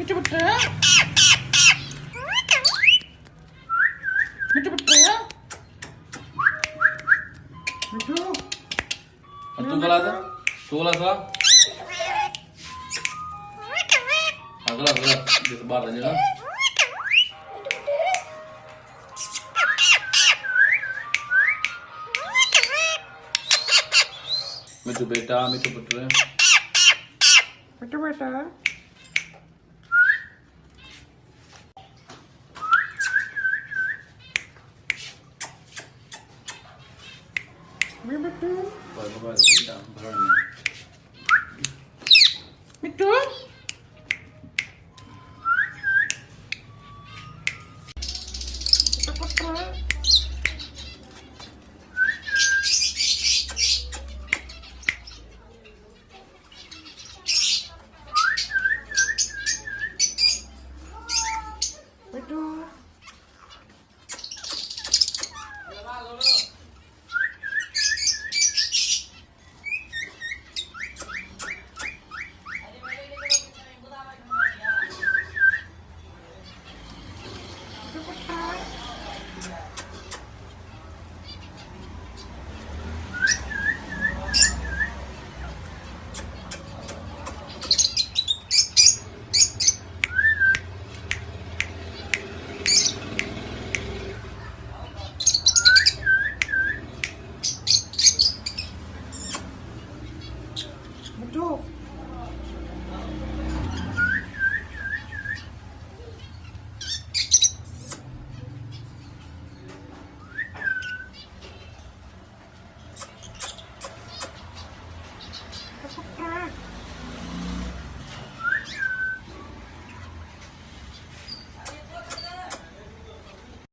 मिठू पुत्र मिठू पुत्र मिठू तू बोला था तू बोला था अगला अगला जैसे बाहर आ जाएगा मिठू बेटा मिठू पुत्र मिठू बेटा मिठू बाय बाय मिठू